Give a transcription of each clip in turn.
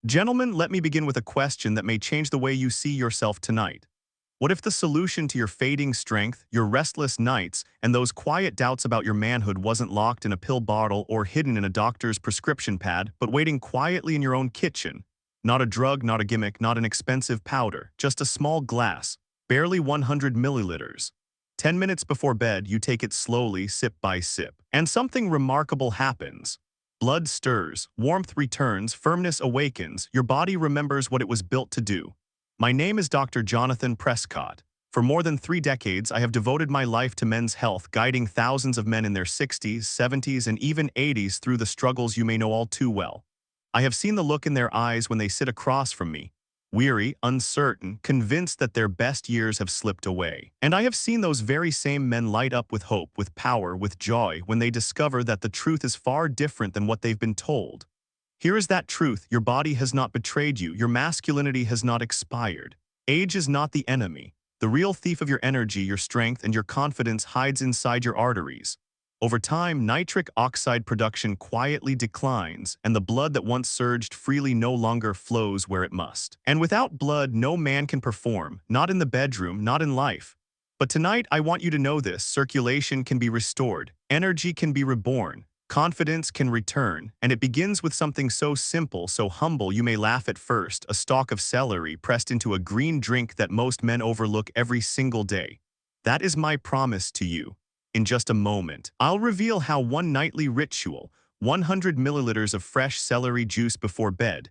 Gentlemen, let me begin with a question that may change the way you see yourself tonight. What if the solution to your fading strength, your restless nights, and those quiet doubts about your manhood wasn't locked in a pill bottle or hidden in a doctor's prescription pad, but waiting quietly in your own kitchen? Not a drug, not a gimmick, not an expensive powder, just a small glass, barely 100 milliliters. 10 minutes before bed, you take it slowly, sip by sip. And something remarkable happens. Blood stirs, warmth returns, firmness awakens, your body remembers what it was built to do. My name is Dr. Jonathan Prescott. For more than 3 decades, I have devoted my life to men's health, guiding thousands of men in their 60s, 70s, and even 80s through the struggles you may know all too well. I have seen the look in their eyes when they sit across from me, weary, uncertain, convinced that their best years have slipped away. And I have seen those very same men light up with hope, with power, with joy, when they discover that the truth is far different than what they've been told. Here is that truth: your body has not betrayed you, your masculinity has not expired. Age is not the enemy. The real thief of your energy, your strength, and your confidence hides inside your arteries. Over time, nitric oxide production quietly declines, and the blood that once surged freely no longer flows where it must. And without blood, no man can perform, not in the bedroom, not in life. But tonight, I want you to know this: circulation can be restored, energy can be reborn, confidence can return, and it begins with something so simple, so humble you may laugh at first: a stalk of celery pressed into a green drink that most men overlook every single day. That is my promise to you. In just a moment, I'll reveal how one nightly ritual, 100 milliliters of fresh celery juice before bed,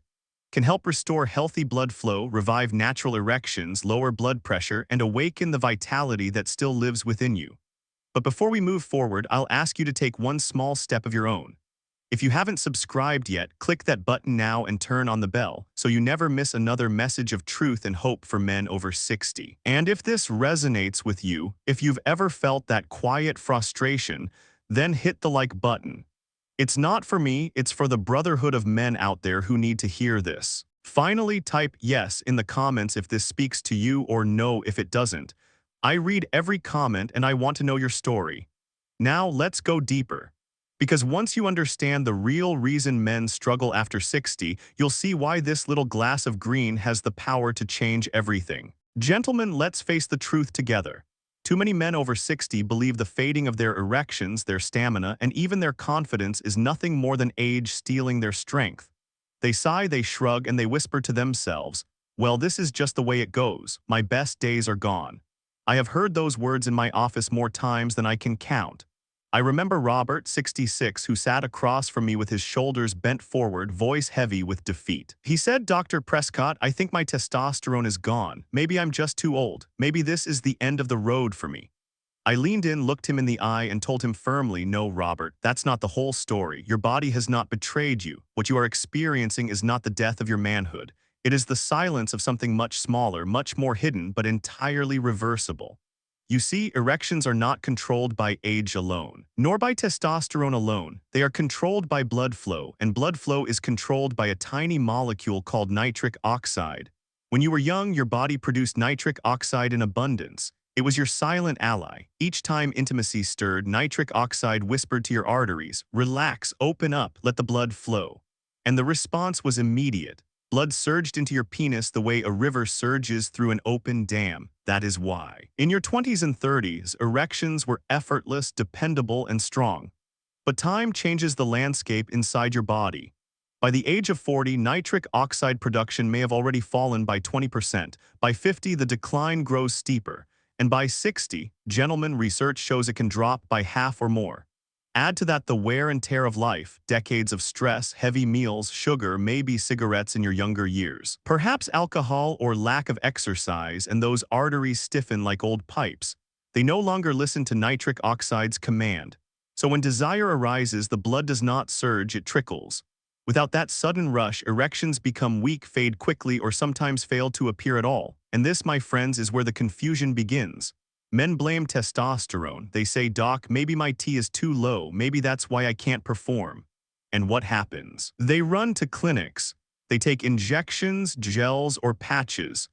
can help restore healthy blood flow, revive natural erections, lower blood pressure, and awaken the vitality that still lives within you. But before we move forward, I'll ask you to take one small step of your own. If you haven't subscribed yet, click that button now and turn on the bell so you never miss another message of truth and hope for men over 60. And if this resonates with you, if you've ever felt that quiet frustration, then hit the like button. It's not for me, it's for the brotherhood of men out there who need to hear this. Finally, type yes in the comments if this speaks to you, or no if it doesn't. I read every comment and I want to know your story. Now let's go deeper. Because once you understand the real reason men struggle after 60, you'll see why this little glass of green has the power to change everything. Gentlemen, let's face the truth together. Too many men over 60 believe the fading of their erections, their stamina, and even their confidence is nothing more than age stealing their strength. They sigh, they shrug, and they whisper to themselves, "Well, this is just the way it goes. My best days are gone." I have heard those words in my office more times than I can count. I remember Robert, 66, who sat across from me with his shoulders bent forward, voice heavy with defeat. He said, "Dr. Prescott, I think my testosterone is gone. Maybe I'm just too old. Maybe this is the end of the road for me." I leaned in, looked him in the eye, and told him firmly, "No, Robert, that's not the whole story. Your body has not betrayed you. What you are experiencing is not the death of your manhood. It is the silence of something much smaller, much more hidden, but entirely reversible. You see, erections are not controlled by age alone, nor by testosterone alone. They are controlled by blood flow, and blood flow is controlled by a tiny molecule called nitric oxide. When you were young, your body produced nitric oxide in abundance. It was your silent ally. Each time intimacy stirred, nitric oxide whispered to your arteries, "Relax, open up, let the blood flow." And the response was immediate. Blood surged into your penis the way a river surges through an open dam. That is why. In your 20s and 30s, erections were effortless, dependable, and strong. But time changes the landscape inside your body. By the age of 40, nitric oxide production may have already fallen by 20%. By 50, the decline grows steeper. And by 60, gentlemen, research shows it can drop by half or more. Add to that the wear and tear of life, decades of stress, heavy meals, sugar, maybe cigarettes in your younger years, perhaps alcohol or lack of exercise, and those arteries stiffen like old pipes. They no longer listen to nitric oxide's command. So when desire arises, the blood does not surge, it trickles. Without that sudden rush, erections become weak, fade quickly, or sometimes fail to appear at all. And this, my friends, is where the confusion begins. Men blame testosterone. They say, "Doc, maybe my T is too low. Maybe that's why I can't perform." And what happens? They run to clinics. They take injections, gels, or patches.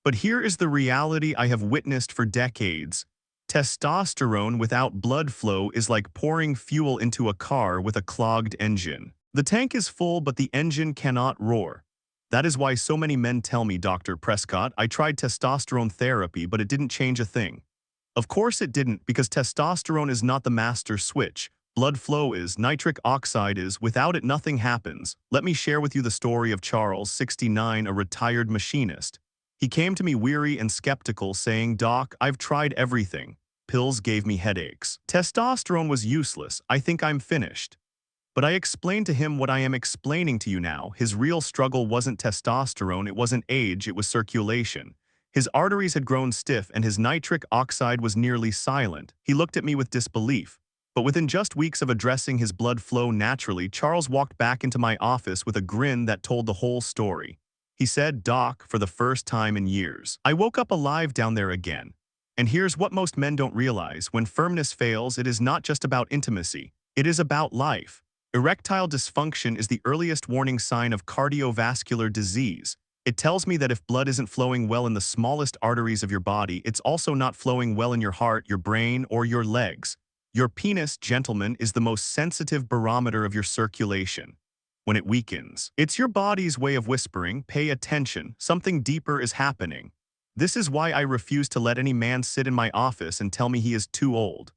But here is the reality I have witnessed for decades. Testosterone without blood flow is like pouring fuel into a car with a clogged engine. The tank is full, but the engine cannot roar. That is why so many men tell me, Dr. Prescott, I tried testosterone therapy, but it didn't change a thing. Of course it didn't, because testosterone is not the master switch. Blood flow is, nitric oxide is, without it nothing happens. Let me share with you the story of Charles, 69, a retired machinist. He came to me weary and skeptical, saying, "Doc, I've tried everything. Pills gave me headaches. Testosterone was useless. I think I'm finished." But I explained to him what I am explaining to you now. His real struggle wasn't testosterone, it wasn't age, it was circulation. His arteries had grown stiff and his nitric oxide was nearly silent. He looked at me with disbelief. But within just weeks of addressing his blood flow naturally, Charles walked back into my office with a grin that told the whole story. He said, "Doc, for the first time in years, I woke up alive down there again." And here's what most men don't realize. When firmness fails, it is not just about intimacy. It is about life. Erectile dysfunction is the earliest warning sign of cardiovascular disease. It tells me that if blood isn't flowing well in the smallest arteries of your body, it's also not flowing well in your heart, your brain, or your legs. Your penis, gentlemen, is the most sensitive barometer of your circulation. When it weakens, it's your body's way of whispering, "Pay attention, something deeper is happening." This is why I refuse to let any man sit in my office and tell me he is too old.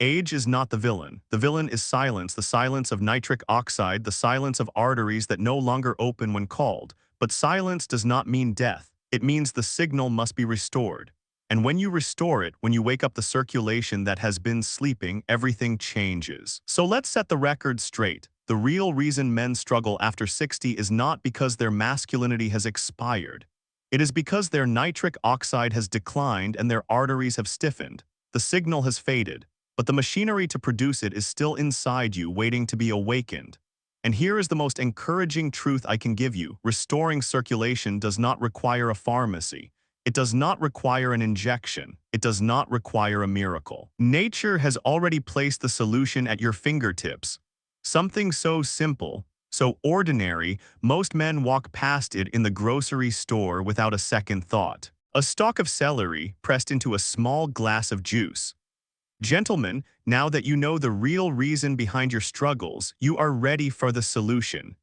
Age is not the villain. The villain is silence, the silence of nitric oxide, the silence of arteries that no longer open when called. But silence does not mean death. It means the signal must be restored. And when you restore it, when you wake up the circulation that has been sleeping, everything changes. So let's set the record straight. The real reason men struggle after 60 is not because their masculinity has expired. It is because their nitric oxide has declined and their arteries have stiffened. The signal has faded, but the machinery to produce it is still inside you, waiting to be awakened. And here is the most encouraging truth I can give you. Restoring circulation does not require a pharmacy. It does not require an injection. It does not require a miracle. Nature has already placed the solution at your fingertips. Something so simple, so ordinary, most men walk past it in the grocery store without a second thought. A stalk of celery pressed into a small glass of juice. Gentlemen, now that you know the real reason behind your struggles, you are ready for the solution.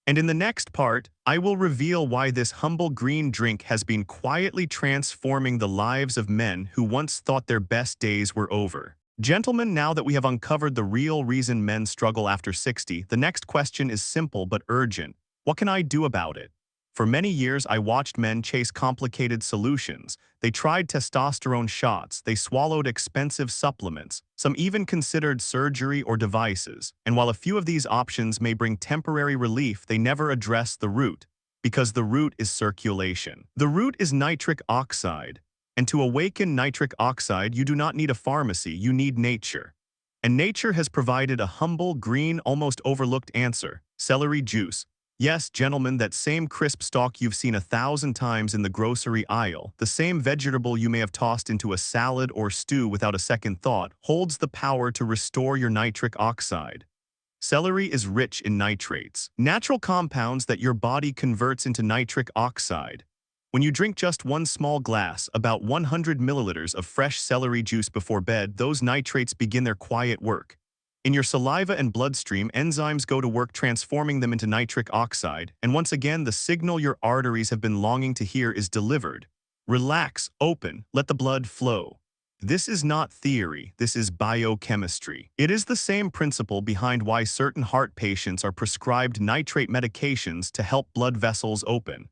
And in the next part, I will reveal why this humble green drink has been quietly transforming the lives of men who once thought their best days were over. Gentlemen, now that we have uncovered the real reason men struggle after 60, the next question is simple but urgent. What can I do about it? For many years, I watched men chase complicated solutions. They tried testosterone shots, they swallowed expensive supplements, some even considered surgery or devices. And while a few of these options may bring temporary relief, they never address the root, because the root is circulation. The root is nitric oxide. And to awaken nitric oxide, you do not need a pharmacy, you need nature. And nature has provided a humble, green, almost overlooked answer: celery juice. Yes, gentlemen, that same crisp stalk you've seen 1,000 times in the grocery aisle, the same vegetable you may have tossed into a salad or stew without a second thought, holds the power to restore your nitric oxide. Celery is rich in nitrates, natural compounds that your body converts into nitric oxide. When you drink just one small glass, about 100 milliliters of fresh celery juice before bed, those nitrates begin their quiet work. In your saliva and bloodstream, enzymes go to work transforming them into nitric oxide, and once again, the signal your arteries have been longing to hear is delivered. Relax, open, let the blood flow. This is not theory, this is biochemistry. It is the same principle behind why certain heart patients are prescribed nitrate medications to help blood vessels open.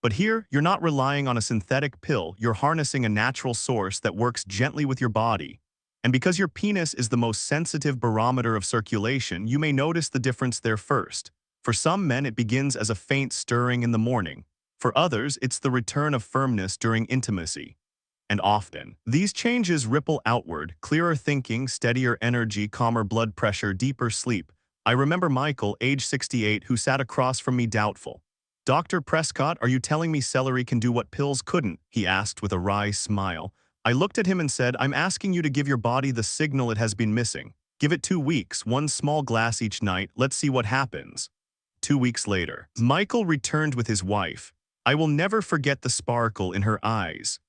But here, you're not relying on a synthetic pill, you're harnessing a natural source that works gently with your body. And because your penis is the most sensitive barometer of circulation, you may notice the difference there first. For some men, it begins as a faint stirring in the morning. For others, it's the return of firmness during intimacy. And often, these changes ripple outward: clearer thinking, steadier energy, calmer blood pressure, deeper sleep. I remember Michael, age 68, who sat across from me doubtful. "Dr. Prescott, are you telling me celery can do what pills couldn't?" he asked with a wry smile. I looked at him and said, "I'm asking you to give your body the signal it has been missing. Give it 2 weeks, one small glass each night, let's see what happens." 2 weeks later, Michael returned with his wife. I will never forget the sparkle in her eyes.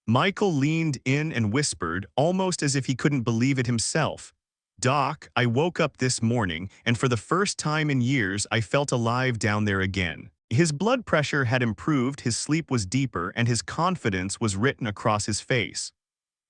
Michael leaned in and whispered, almost as if he couldn't believe it himself, "Doc, I woke up this morning, and for the first time in years, I felt alive down there again." His blood pressure had improved, his sleep was deeper, and his confidence was written across his face.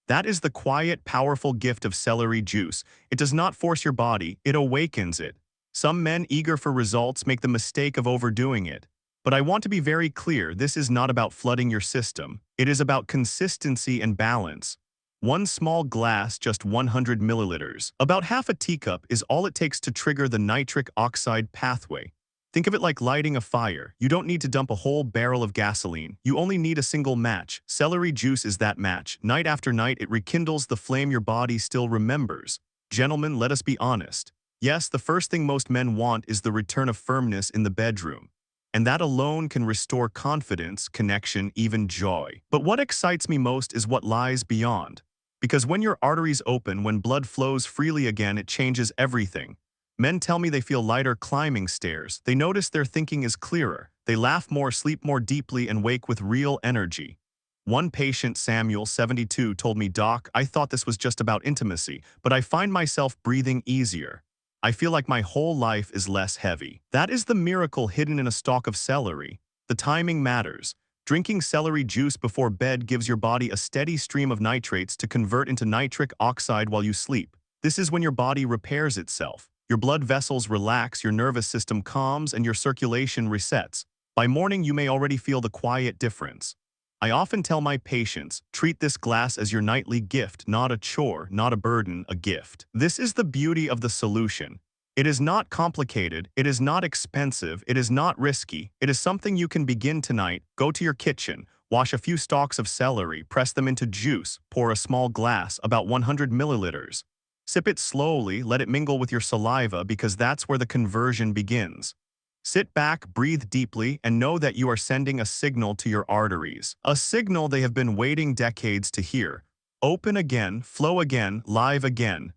That is the quiet, powerful gift of celery juice. It does not force your body, it awakens it. Some men eager for results make the mistake of overdoing it. But I want to be very clear, this is not about flooding your system. It is about consistency and balance. One small glass, just 100 milliliters, about half a teacup, is all it takes to trigger the nitric oxide pathway. Think of it like lighting a fire. You don't need to dump a whole barrel of gasoline. You only need a single match. Celery juice is that match. Night after night, it rekindles the flame your body still remembers. Gentlemen, let us be honest. Yes, the first thing most men want is the return of firmness in the bedroom. And that alone can restore confidence, connection, even joy. But what excites me most is what lies beyond. Because when your arteries open, when blood flows freely again, it changes everything. Men tell me they feel lighter climbing stairs. They notice their thinking is clearer. They laugh more, sleep more deeply, and wake with real energy. One patient, Samuel, 72, told me, "Doc, I thought this was just about intimacy, but I find myself breathing easier. I feel like my whole life is less heavy." That is the miracle hidden in a stalk of celery. The timing matters. Drinking celery juice before bed gives your body a steady stream of nitrates to convert into nitric oxide while you sleep. This is when your body repairs itself. Your blood vessels relax, your nervous system calms, and your circulation resets. By morning, you may already feel the quiet difference. I often tell my patients, treat this glass as your nightly gift, not a chore, not a burden, a gift. This is the beauty of the solution. It is not complicated, it is not expensive, it is not risky. It is something you can begin tonight. Go to your kitchen, wash a few stalks of celery, press them into juice, pour a small glass, about 100 milliliters. Sip it slowly, let it mingle with your saliva because that's where the conversion begins. Sit back, breathe deeply, and know that you are sending a signal to your arteries. A signal they have been waiting decades to hear. Open again, flow again, live again.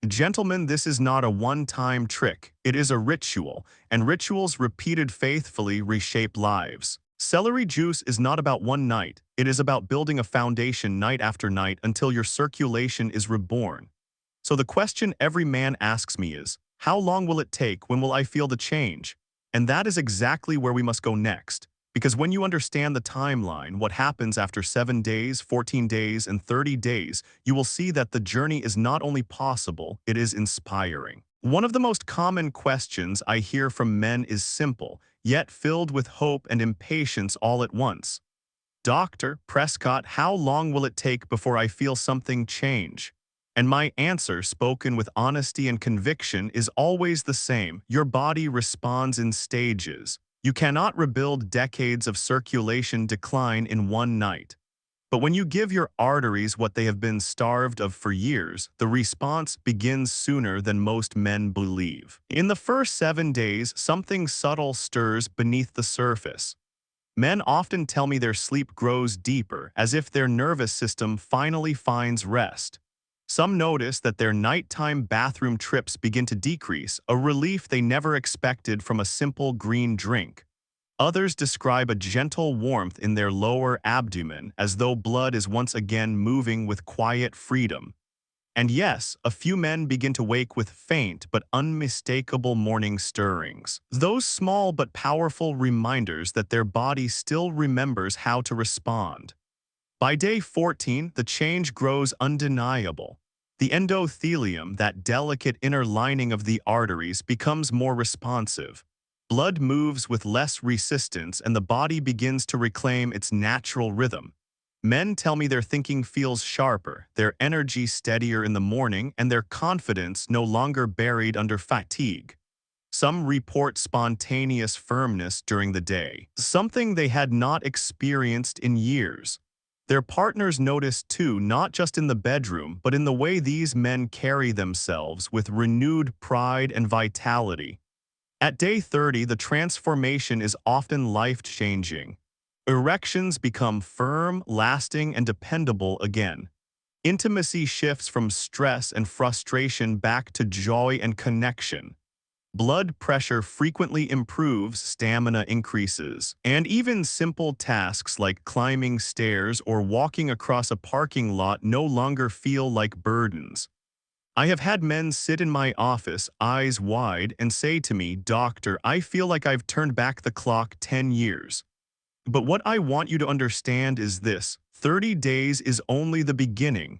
Gentlemen, this is not a one-time trick. It is a ritual, and rituals repeated faithfully reshape lives. Celery juice is not about one night. It is about building a foundation night after night until your circulation is reborn. So the question every man asks me is, how long will it take? When will I feel the change? And that is exactly where we must go next. Because when you understand the timeline, what happens after 7 days, 14 days, and 30 days, you will see that the journey is not only possible, it is inspiring. One of the most common questions I hear from men is simple, yet filled with hope and impatience all at once. Dr. Prescott, how long will it take before I feel something change? And my answer, spoken with honesty and conviction, is always the same. Your body responds in stages. You cannot rebuild decades of circulation decline in one night. But when you give your arteries what they have been starved of for years, the response begins sooner than most men believe. In the first 7 days, something subtle stirs beneath the surface. Men often tell me their sleep grows deeper, as if their nervous system finally finds rest. Some notice that their nighttime bathroom trips begin to decrease, a relief they never expected from a simple green drink. Others describe a gentle warmth in their lower abdomen, as though blood is once again moving with quiet freedom. And yes, a few men begin to wake with faint but unmistakable morning stirrings. Those small but powerful reminders that their body still remembers how to respond. By day 14, the change grows undeniable. The endothelium, that delicate inner lining of the arteries, becomes more responsive. Blood moves with less resistance and the body begins to reclaim its natural rhythm. Men tell me their thinking feels sharper, their energy steadier in the morning, and their confidence no longer buried under fatigue. Some report spontaneous firmness during the day, something they had not experienced in years. Their partners notice too, not just in the bedroom, but in the way these men carry themselves with renewed pride and vitality. At day 30, the transformation is often life-changing. Erections become firm, lasting, and dependable again. Intimacy shifts from stress and frustration back to joy and connection. Blood pressure frequently improves, stamina increases, and even simple tasks like climbing stairs or walking across a parking lot no longer feel like burdens. I have had men sit in my office, eyes wide, and say to me, "Doctor, I feel like I've turned back the clock 10 years." But what I want you to understand is this: 30 days is only the beginning.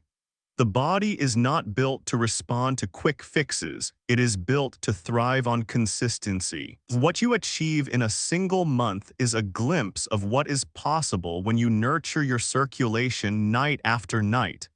The body is not built to respond to quick fixes. It is built to thrive on consistency. What you achieve in a single month is a glimpse of what is possible when you nurture your circulation night after night.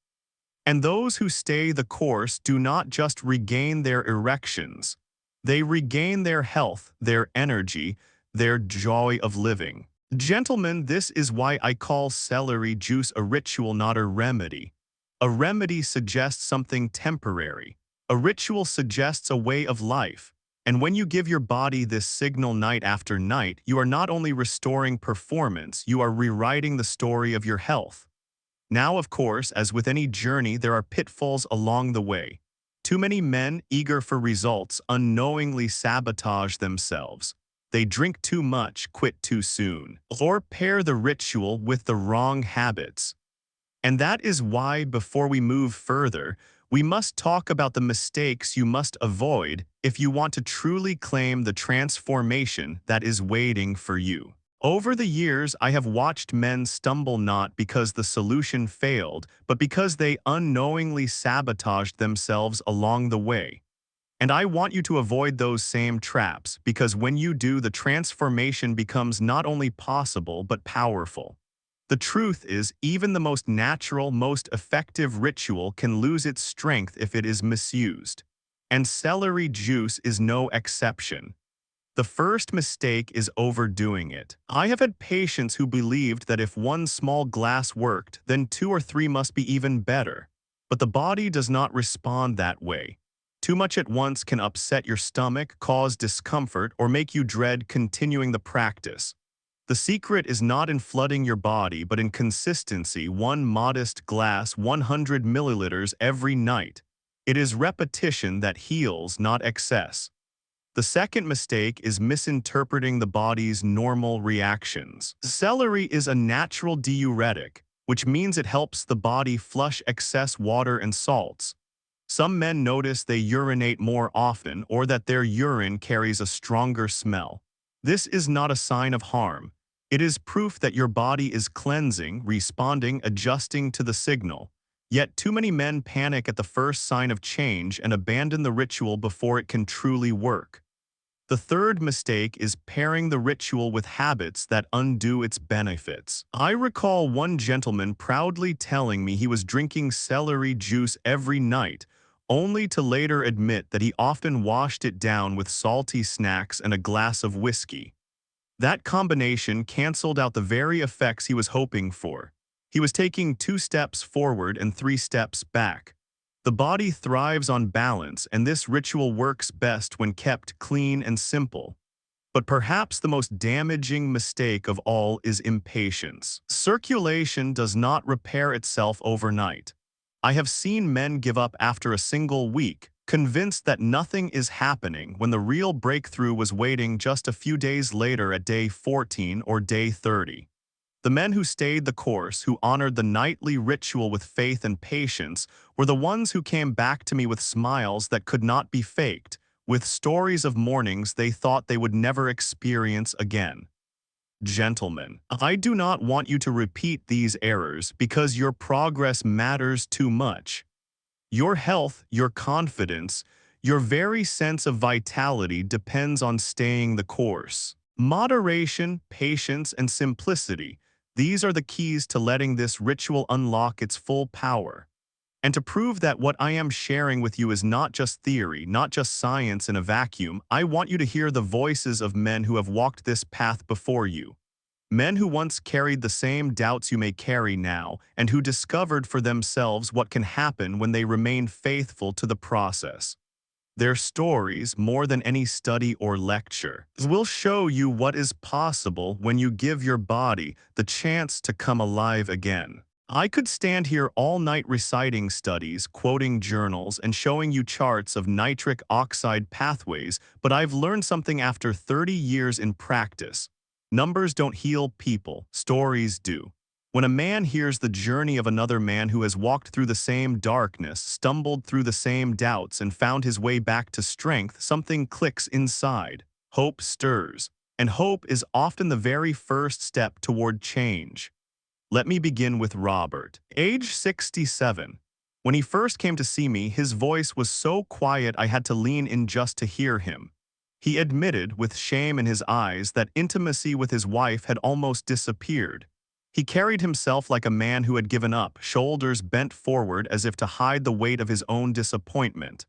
And those who stay the course do not just regain their erections. They regain their health, their energy, their joy of living. Gentlemen, this is why I call celery juice a ritual, not a remedy. A remedy suggests something temporary. A ritual suggests a way of life. And when you give your body this signal night after night, you are not only restoring performance, you are rewriting the story of your health. Now, of course, as with any journey, there are pitfalls along the way. Too many men, eager for results, unknowingly sabotage themselves. They drink too much, quit too soon, or pair the ritual with the wrong habits. And that is why, before we move further, we must talk about the mistakes you must avoid if you want to truly claim the transformation that is waiting for you. Over the years, I have watched men stumble not because the solution failed, but because they unknowingly sabotaged themselves along the way. And I want you to avoid those same traps, because when you do, the transformation becomes not only possible but powerful. The truth is, even the most natural, most effective ritual can lose its strength if it is misused. And celery juice is no exception. The first mistake is overdoing it. I have had patients who believed that if one small glass worked, then 2 or 3 must be even better. But the body does not respond that way. Too much at once can upset your stomach, cause discomfort, or make you dread continuing the practice. The secret is not in flooding your body, but in consistency. One modest glass, 100 milliliters every night. It is repetition that heals, not excess. The second mistake is misinterpreting the body's normal reactions. Celery is a natural diuretic, which means it helps the body flush excess water and salts. Some men notice they urinate more often or that their urine carries a stronger smell. This is not a sign of harm. It is proof that your body is cleansing, responding, adjusting to the signal. Yet too many men panic at the first sign of change and abandon the ritual before it can truly work. The third mistake is pairing the ritual with habits that undo its benefits. I recall one gentleman proudly telling me he was drinking celery juice every night, only to later admit that he often washed it down with salty snacks and a glass of whiskey. That combination canceled out the very effects he was hoping for. He was taking 2 steps forward and 3 steps back. The body thrives on balance, and this ritual works best when kept clean and simple. But perhaps the most damaging mistake of all is impatience. Circulation does not repair itself overnight. I have seen men give up after a single week, convinced that nothing is happening when the real breakthrough was waiting just a few days later at day 14 or day 30. The men who stayed the course, who honored the nightly ritual with faith and patience, were the ones who came back to me with smiles that could not be faked, with stories of mornings they thought they would never experience again. Gentlemen, I do not want you to repeat these errors because your progress matters too much. Your health, your confidence, your very sense of vitality depends on staying the course. Moderation, patience, and simplicity, these are the keys to letting this ritual unlock its full power. And to prove that what I am sharing with you is not just theory, not just science in a vacuum, I want you to hear the voices of men who have walked this path before you. Men who once carried the same doubts you may carry now, and who discovered for themselves what can happen when they remain faithful to the process. Their stories, more than any study or lecture, will show you what is possible when you give your body the chance to come alive again. I could stand here all night reciting studies, quoting journals, and showing you charts of nitric oxide pathways, but I've learned something after 30 years in practice. Numbers don't heal people, stories do. When a man hears the journey of another man who has walked through the same darkness, stumbled through the same doubts, and found his way back to strength, something clicks inside. Hope stirs. And hope is often the very first step toward change. Let me begin with Robert, age 67. When he first came to see me, his voice was so quiet I had to lean in just to hear him. He admitted, with shame in his eyes, that intimacy with his wife had almost disappeared. He carried himself like a man who had given up, shoulders bent forward as if to hide the weight of his own disappointment.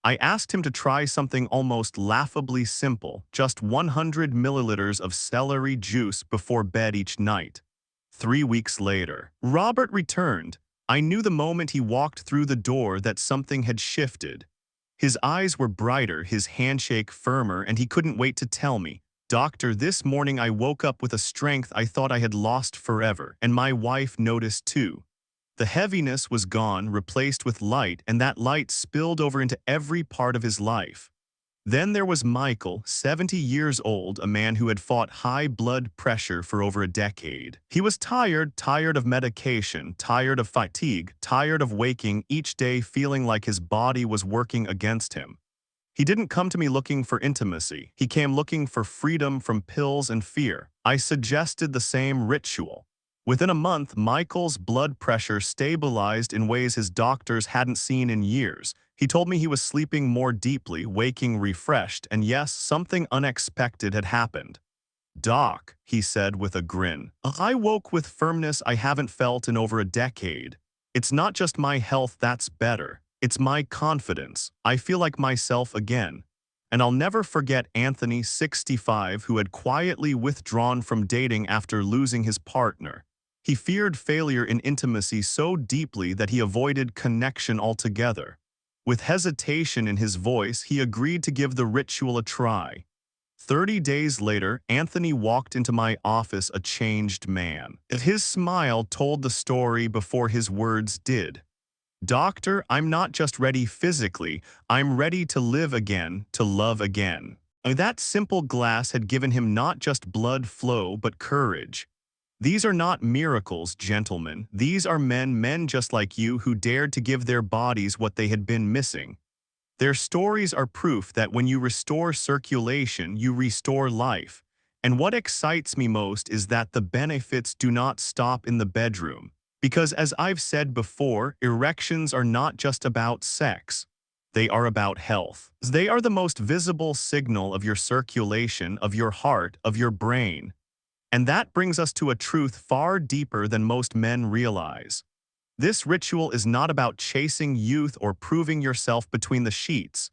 I asked him to try something almost laughably simple, just 100 milliliters of celery juice before bed each night. 3 weeks later, Robert returned. I knew the moment he walked through the door that something had shifted. His eyes were brighter, his handshake firmer, and he couldn't wait to tell me, "Doctor, this morning I woke up with a strength I thought I had lost forever, and my wife noticed too." The heaviness was gone, replaced with light, and that light spilled over into every part of his life. Then there was Michael, 70 years old, a man who had fought high blood pressure for over a decade. He was tired of medication, tired of fatigue, tired of waking each day feeling like his body was working against him. He didn't come to me looking for intimacy. He came looking for freedom from pills and fear. I suggested the same ritual. Within a month, Michael's blood pressure stabilized in ways his doctors hadn't seen in years. He told me he was sleeping more deeply, waking refreshed, and yes, something unexpected had happened. "Doc," he said with a grin, "I woke with firmness I haven't felt in over a decade. It's not just my health that's better. It's my confidence. I feel like myself again." And I'll never forget Anthony, 65, who had quietly withdrawn from dating after losing his partner. He feared failure in intimacy so deeply that he avoided connection altogether. With hesitation in his voice, he agreed to give the ritual a try. 30 days later, Anthony walked into my office a changed man. His smile told the story before his words did. "Doctor, I'm not just ready physically, I'm ready to live again, to love again." That simple glass had given him not just blood flow, but courage. These are not miracles, gentlemen. These are men just like you who dared to give their bodies what they had been missing. Their stories are proof that when you restore circulation, you restore life. And what excites me most is that the benefits do not stop in the bedroom. Because as I've said before, erections are not just about sex. They are about health. They are the most visible signal of your circulation, of your heart, of your brain. And that brings us to a truth far deeper than most men realize. This ritual is not about chasing youth or proving yourself between the sheets.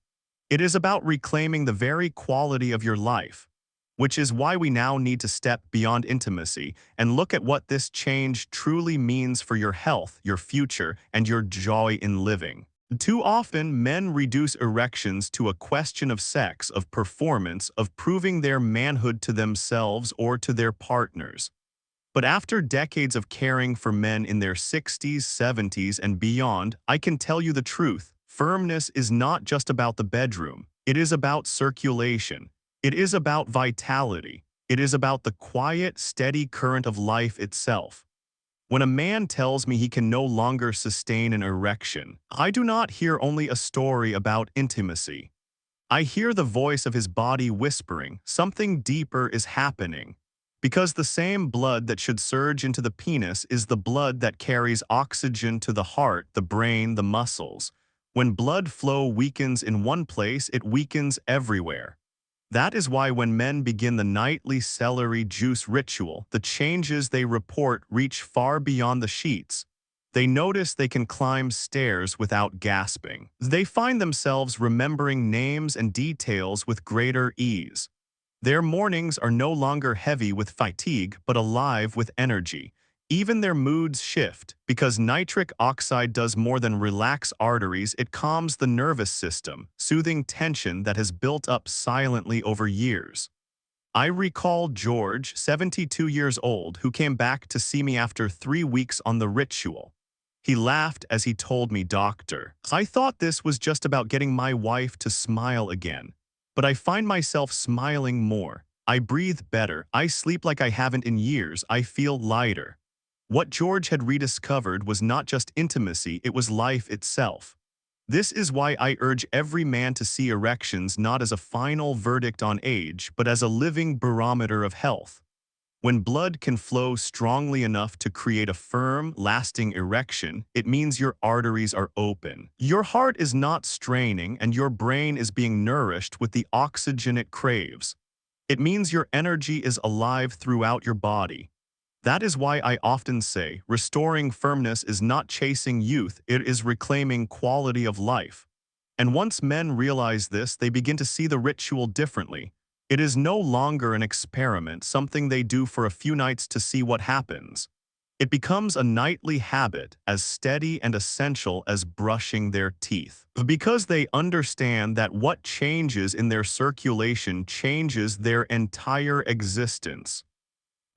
It is about reclaiming the very quality of your life, which is why we now need to step beyond intimacy and look at what this change truly means for your health, your future, and your joy in living. Too often, men reduce erections to a question of sex, of performance, of proving their manhood to themselves or to their partners. But after decades of caring for men in their 60s, 70s, and beyond, I can tell you the truth. Firmness is not just about the bedroom. It is about circulation. It is about vitality. It is about the quiet, steady current of life itself. When a man tells me he can no longer sustain an erection, I do not hear only a story about intimacy. I hear the voice of his body whispering, something deeper is happening. Because the same blood that should surge into the penis is the blood that carries oxygen to the heart, the brain, the muscles. When blood flow weakens in one place, it weakens everywhere. That is why when men begin the nightly celery juice ritual, the changes they report reach far beyond the sheets. They notice they can climb stairs without gasping. They find themselves remembering names and details with greater ease. Their mornings are no longer heavy with fatigue, but alive with energy. Even their moods shift, because nitric oxide does more than relax arteries, it calms the nervous system, soothing tension that has built up silently over years. I recall George, 72 years old, who came back to see me after 3 weeks on the ritual. He laughed as he told me, "Doctor, I thought this was just about getting my wife to smile again. But I find myself smiling more. I breathe better. I sleep like I haven't in years. I feel lighter." What George had rediscovered was not just intimacy, it was life itself. This is why I urge every man to see erections not as a final verdict on age, but as a living barometer of health. When blood can flow strongly enough to create a firm, lasting erection, it means your arteries are open. Your heart is not straining and your brain is being nourished with the oxygen it craves. It means your energy is alive throughout your body. That is why I often say, restoring firmness is not chasing youth, it is reclaiming quality of life. And once men realize this, they begin to see the ritual differently. It is no longer an experiment, something they do for a few nights to see what happens. It becomes a nightly habit, as steady and essential as brushing their teeth. Because they understand that what changes in their circulation changes their entire existence.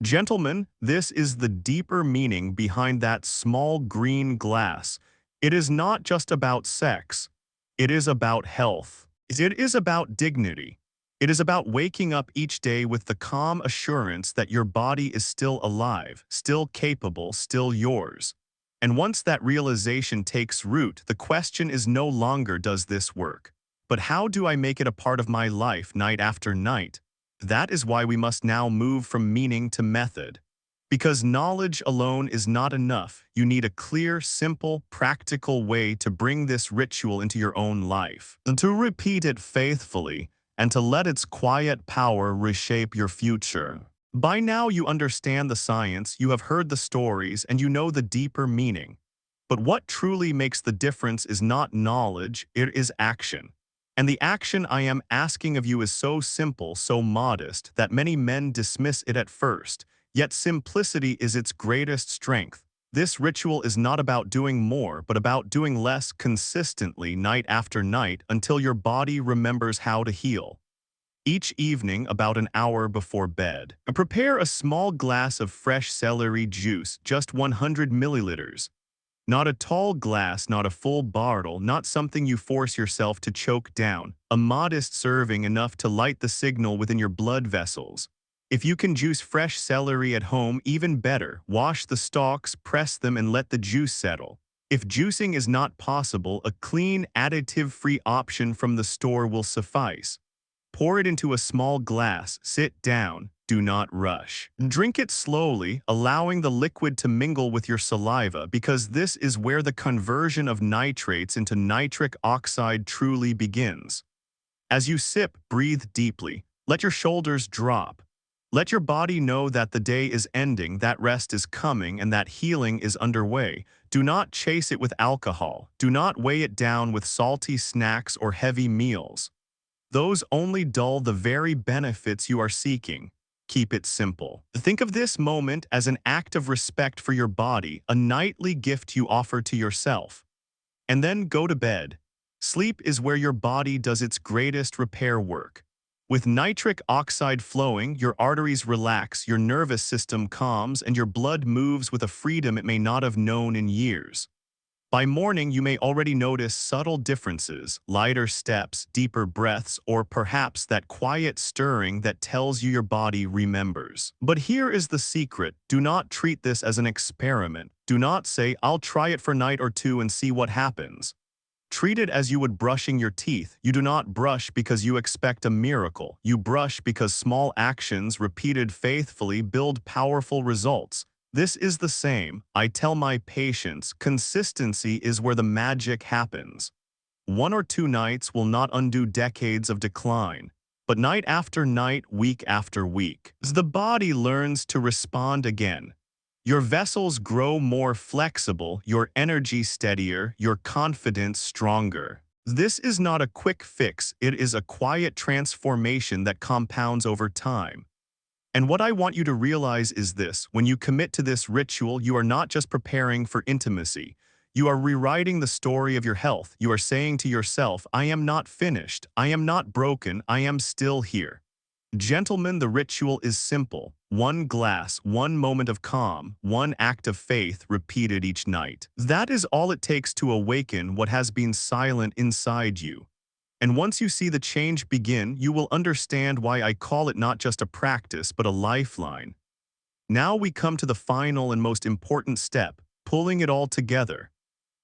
Gentlemen, this is the deeper meaning behind that small green glass. It is not just about sex. It is about health. It is about dignity. It is about waking up each day with the calm assurance that your body is still alive, still capable, still yours. And once that realization takes root, the question is no longer does this work, but how do I make it a part of my life night after night? That is why we must now move from meaning to method. Because knowledge alone is not enough, you need a clear, simple, practical way to bring this ritual into your own life, and to repeat it faithfully, and to let its quiet power reshape your future. By now you understand the science, you have heard the stories, and you know the deeper meaning. But what truly makes the difference is not knowledge, it is action. And the action I am asking of you is so simple, so modest, that many men dismiss it at first. Yet simplicity is its greatest strength. This ritual is not about doing more, but about doing less consistently night after night until your body remembers how to heal. Each evening, about an hour before bed, prepare a small glass of fresh celery juice, just 100 milliliters. Not a tall glass, not a full bottle, not something you force yourself to choke down. A modest serving enough to light the signal within your blood vessels. If you can juice fresh celery at home, even better. Wash the stalks, press them, and let the juice settle. If juicing is not possible, a clean, additive-free option from the store will suffice. Pour it into a small glass, sit down, do not rush. Drink it slowly, allowing the liquid to mingle with your saliva, because this is where the conversion of nitrates into nitric oxide truly begins. As you sip, breathe deeply. Let your shoulders drop. Let your body know that the day is ending, that rest is coming, and that healing is underway. Do not chase it with alcohol. Do not weigh it down with salty snacks or heavy meals. Those only dull the very benefits you are seeking. Keep it simple. Think of this moment as an act of respect for your body, a nightly gift you offer to yourself. And then go to bed. Sleep is where your body does its greatest repair work. With nitric oxide flowing, your arteries relax, your nervous system calms, and your blood moves with a freedom it may not have known in years. By morning, you may already notice subtle differences, lighter steps, deeper breaths, or perhaps that quiet stirring that tells you your body remembers. But here is the secret. Do not treat this as an experiment. Do not say, I'll try it for a night or two and see what happens. Treat it as you would brushing your teeth. You do not brush because you expect a miracle. You brush because small actions repeated faithfully build powerful results. This is the same. I tell my patients, consistency is where the magic happens. 1 or 2 nights will not undo decades of decline, but night after night, week after week, as the body learns to respond again. Your vessels grow more flexible, your energy steadier, your confidence stronger. This is not a quick fix, it is a quiet transformation that compounds over time. And what I want you to realize is this: when you commit to this ritual, you are not just preparing for intimacy. You are rewriting the story of your health. You are saying to yourself, I am not finished, I am not broken, I am still here. Gentlemen, the ritual is simple. 1 glass, 1 moment of calm, 1 act of faith repeated each night. That is all it takes to awaken what has been silent inside you. And once you see the change begin, you will understand why I call it not just a practice but a lifeline. Now we come to the final and most important step, pulling it all together.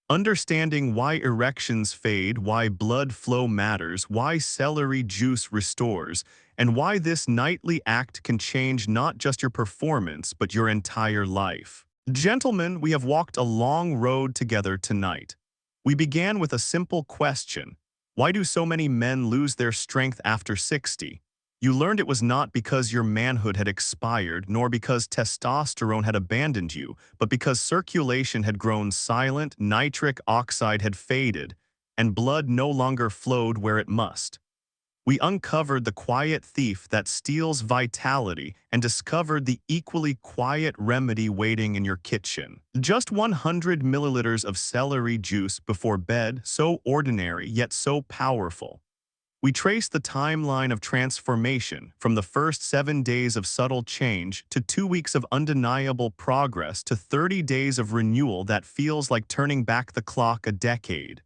Understanding why erections fade, why blood flow matters, why celery juice restores, and why this nightly act can change not just your performance, but your entire life. Gentlemen, we have walked a long road together tonight. We began with a simple question. Why do so many men lose their strength after 60? You learned it was not because your manhood had expired, nor because testosterone had abandoned you, but because circulation had grown silent, nitric oxide had faded, and blood no longer flowed where it must. We uncovered the quiet thief that steals vitality and discovered the equally quiet remedy waiting in your kitchen. Just 100 milliliters of celery juice before bed, so ordinary yet so powerful. We trace the timeline of transformation from the first 7 days of subtle change to 2 weeks of undeniable progress to 30 days of renewal that feels like turning back the clock a decade.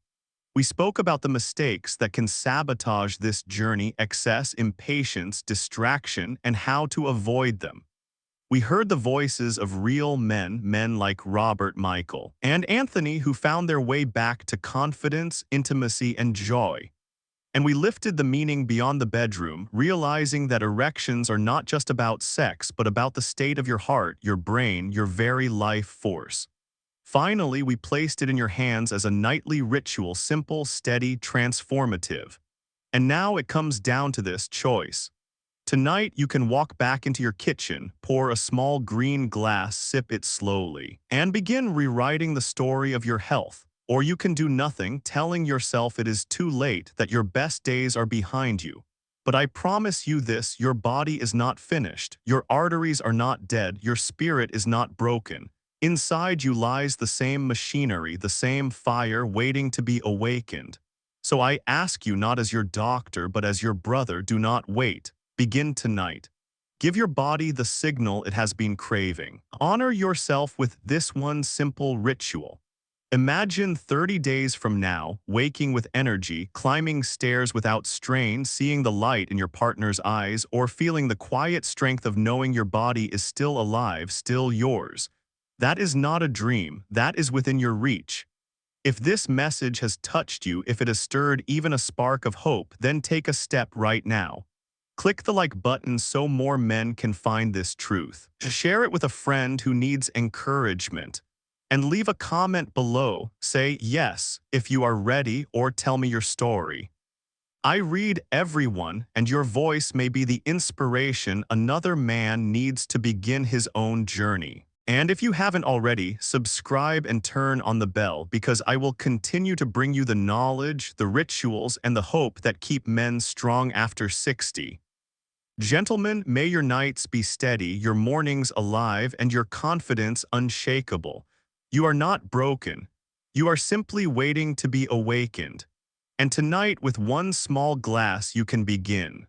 We spoke about the mistakes that can sabotage this journey, excess, impatience, distraction, and how to avoid them. We heard the voices of real men, men like Robert, Michael, and Anthony, who found their way back to confidence, intimacy, and joy. And we lifted the meaning beyond the bedroom, realizing that erections are not just about sex, but about the state of your heart, your brain, your very life force. Finally, we placed it in your hands as a nightly ritual, simple, steady, transformative. And now it comes down to this choice. Tonight, you can walk back into your kitchen, pour a small green glass, sip it slowly, and begin rewriting the story of your health. Or you can do nothing, telling yourself it is too late, that your best days are behind you. But I promise you this, your body is not finished, your arteries are not dead, your spirit is not broken. Inside you lies the same machinery, the same fire waiting to be awakened. So I ask you, not as your doctor, but as your brother, do not wait. Begin tonight. Give your body the signal it has been craving. Honor yourself with this one simple ritual. Imagine 30 days from now, waking with energy, climbing stairs without strain, seeing the light in your partner's eyes, or feeling the quiet strength of knowing your body is still alive, still yours. That is not a dream, that is within your reach. If this message has touched you, if it has stirred even a spark of hope, then take a step right now. Click the like button so more men can find this truth. Share it with a friend who needs encouragement. And leave a comment below. Say yes if you are ready, or tell me your story. I read everyone, and your voice may be the inspiration another man needs to begin his own journey. And if you haven't already, subscribe and turn on the bell, because I will continue to bring you the knowledge, the rituals, and the hope that keep men strong after 60. Gentlemen, may your nights be steady, your mornings alive, and your confidence unshakable. You are not broken. You are simply waiting to be awakened. And tonight, with one small glass, you can begin.